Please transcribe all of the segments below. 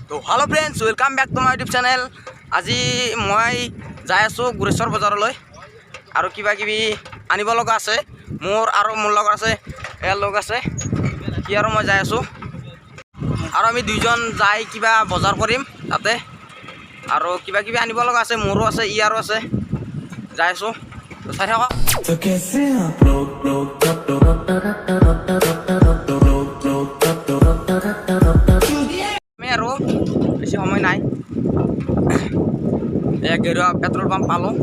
তো hello' friends, welcome back to my YouTube channel. আজি মই যাই আছোঁ গুৰেশ্বৰ বজাৰলৈ আৰু কিবা কিবি আনিব লগা আছে। মোৰ লগত আছে, এয়াৰ লগ আছে, সি আৰু মই যাই আছোঁ আৰু আমি দুইজন যাই কিবা বজাৰ কৰিম তাতে আৰু কিবা কিবি আনিব লগা আছে। মোৰো আছে, ইয়াৰো আছে, যাই আছোঁ। চাই থাকক। আমি আৰু বেছি সময় নাই, গেৰুৱা পেট্ৰল পাম্প পালোঁ।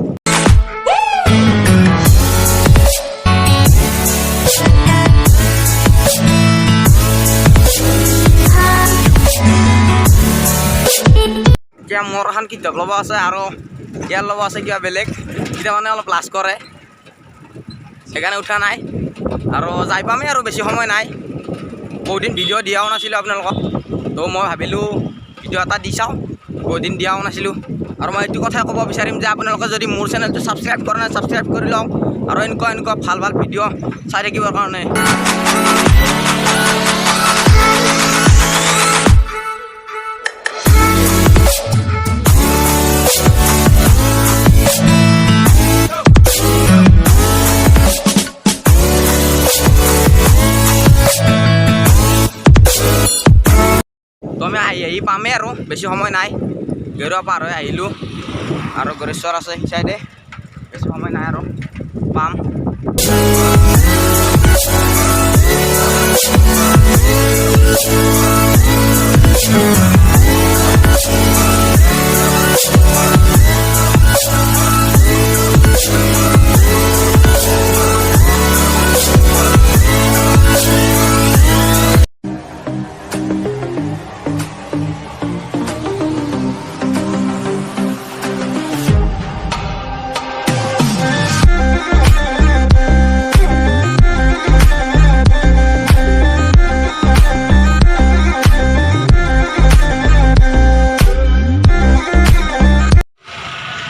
এতিয়া মোৰ এখন কিতাপ ল'ব আছে আৰু ইয়াৰ ল'ব আছে কিবা বেলেগ, এতিয়া মানে অলপ লাজ কৰে, সেইকাৰণে উঠা নাই আৰু যাই পামেই আৰু বেছি সময় নাই। বহুদিন ভিডিঅ' দিয়াও নাছিলোঁ আপোনালোকক, তো মই ভাবিলোঁ ভিডিঅ' এটা দি চাওঁ, বহুদিন দিয়াও নাছিলোঁ। আৰু মই এইটো কথাই ক'ব বিচাৰিম যে আপোনালোকে যদি মোৰ চেনেলটো ছাবস্ক্ৰাইব কৰা নাই, ছাবস্ক্ৰাইব কৰি লওক আৰু এনেকুৱা ভাল ভাল ভিডিঅ' চাই থাকিবৰ কাৰণে। তো আমি আহি পামেই আৰু বেছি সময় নাই। গেৰুৱা পাৰ হৈ আহিলোঁ আৰু গুৰেশ্বৰ আছে সেই চাইডে, বেছি সময় নাই আৰু পাম।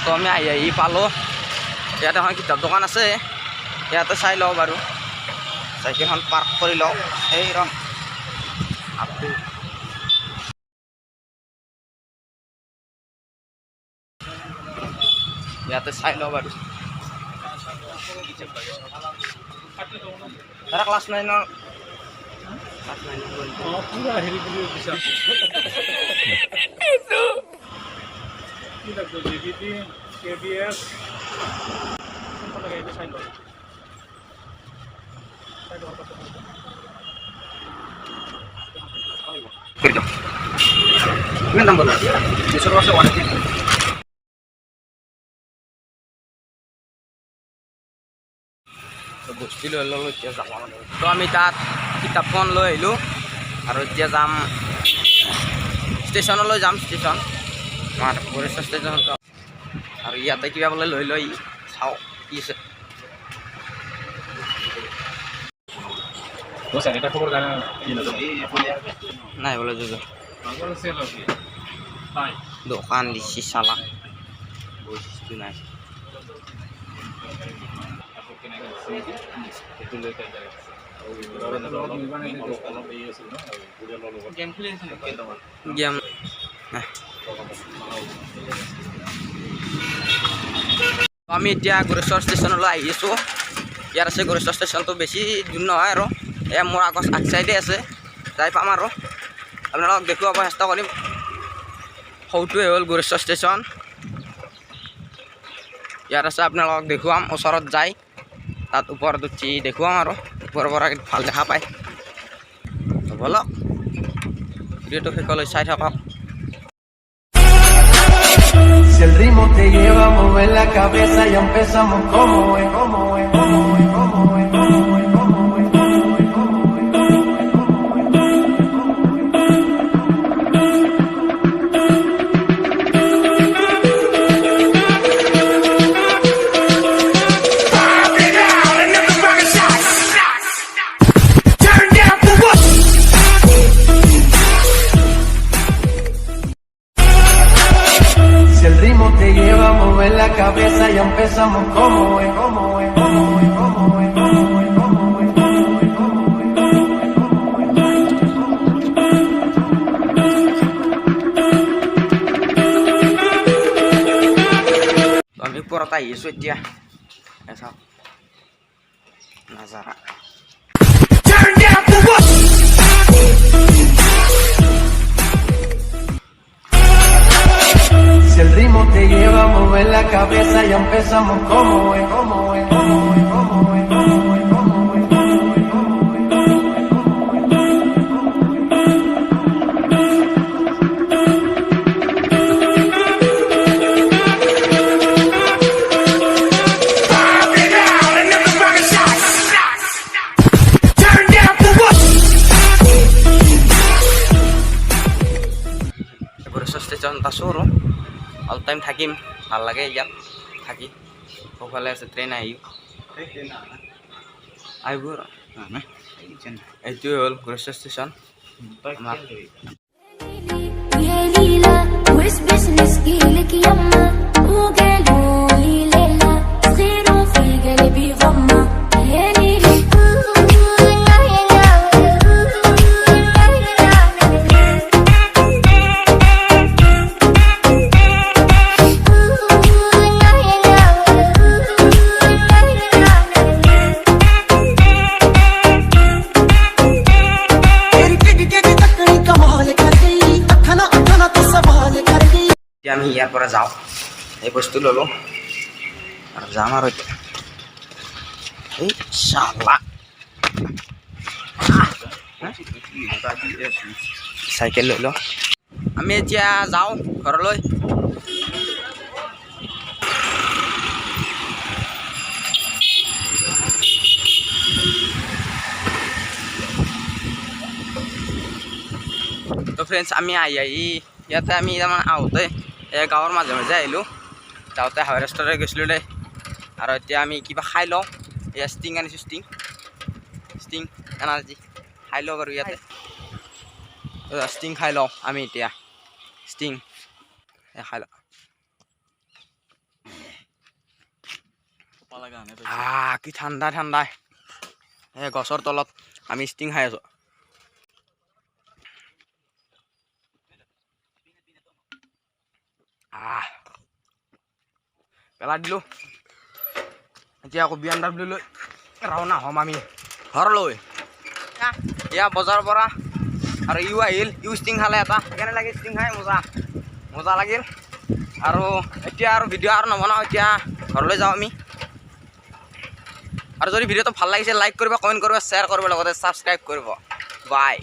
তো আমি আহি পালোঁ। ইয়াতে এখন কিতাপ দোকান আছে, ইয়াতে চাই লওঁ বাৰু, চাইকেলখন পাৰ্ক কৰি লওঁ। এই ইয়াতে চাই লওঁ বাৰু। দাদা ক্লাছ 9 KBS কিমান দাম ক'লে? 200 আছে 180। বস্তু লৈ ল'লোঁ, এতিয়া যাব মানে। তো আমি তাত কিতাপখন লৈ আহিলোঁ আৰু এতিয়া যাম ষ্টেচনলৈ, ষ্টেচন আমাৰ গুৰেশ্বৰ ষ্টেচনত। আৰু ইয়াতে কিবা বোলে লৈ চাওঁ কি আছে। নাই বোলে যুজো দোকান দিছি চালা, বস্তু নাই। গেম আমি এতিয়া গুৰেশ্বৰ ষ্টেচনলৈ আহি আছোঁ। ইয়াত আছে গুৰেশ্বৰ ষ্টেচনটো, বেছি দূৰ নহয় আৰু মোৰ আগ চাইডে আছে, যাই পাম আৰু আপোনালোকক দেখুৱাব চেষ্টা কৰিম। সৌটোৱে হ'ল গুৰেশ্বৰ ষ্টেচন, ইয়াত আছে, আপোনালোকক দেখুৱাম ওচৰত যাই, তাত ওপৰত উঠি দেখুৱাম আৰু ওপৰৰ পৰা ভাল দেখা পায়। ব'লক ভিডিঅ'টো শেষলৈ চাই থাকক। Si el ritmo te lleva a mover la cabeza, ya empezamos como es, como es, como es, como es, como es, como es, como es, como la cabeza, ya empezamos como es, como es, como es, como es, como es, como es, como es, como es, como es. ঘৰত আহি আছোঁ এতিয়া চাওক নাজাৰা Si el ritmo te lleva a mover la cabeza, ya empezamos como es, como es, como es, como es, como es, como es, Gorecho station আছোঁ আৰু all time থাকিম ভাল লাগে ইয়াত থাকি সৌফালে আছে ট্ৰেইন আহিব আহিব এইটোৱে হ'ল গোৰেশ্বৰ ষ্টেচন আমাৰ يا ليلى واسبس نسقيلك يما وقالوا لي ليلى صغير وفي قلبي ضمة يا ليلى এতিয়া আমি ইয়াৰ পৰা যাওঁ এই বস্তু ল'লোঁ আৰু যাম আৰু এতিয়া এই চালা চাইকেল লৈ লওঁ আমি এতিয়া যাওঁ ঘৰলৈ তো ফ্ৰেণ্ডছ আমি আহি ইয়াতে আমি তাৰমানে আহোঁতে এই গাঁৱৰ মাজে মাজে আহিলোঁ যাওঁতে হাৱাই ৰেষ্টুৰেণ্টত গৈছিলোঁ দেই আৰু এতিয়া আমি কিবা খাই লওঁ এয়া ষ্টিং আনিছোঁ ষ্টিং এনাৰ্জি খাই লওঁ বাৰু ইয়াতে ষ্টিং খাই লওঁ আমি এতিয়া ষ্টিং খাই লওঁ কি ঠাণ্ডা ঠাণ্ডা এই গছৰ তলত আমি ষ্টিং খাই আছোঁ পেলাই দিলোঁ এতিয়া আকৌ BMW লৈ ৰাওনা হ'ম আমি ঘৰলৈ এয়া বজাৰৰ পৰা আৰু ইউ আহিল ইউ ষ্টিং খালে এটা সেইকাৰণে লাগিল ষ্টিং খাই মজা লাগিল আৰু এতিয়া আৰু ভিডিঅ' আৰু নবনাওঁ এতিয়া ঘৰলৈ যাওঁ আমি আৰু যদি ভিডিঅ'টো ভাল লাগিছে লাইক কৰিব কমেণ্ট কৰিব শ্বেয়াৰ কৰিব লগতে ছাবস্ক্ৰাইব কৰিব বাই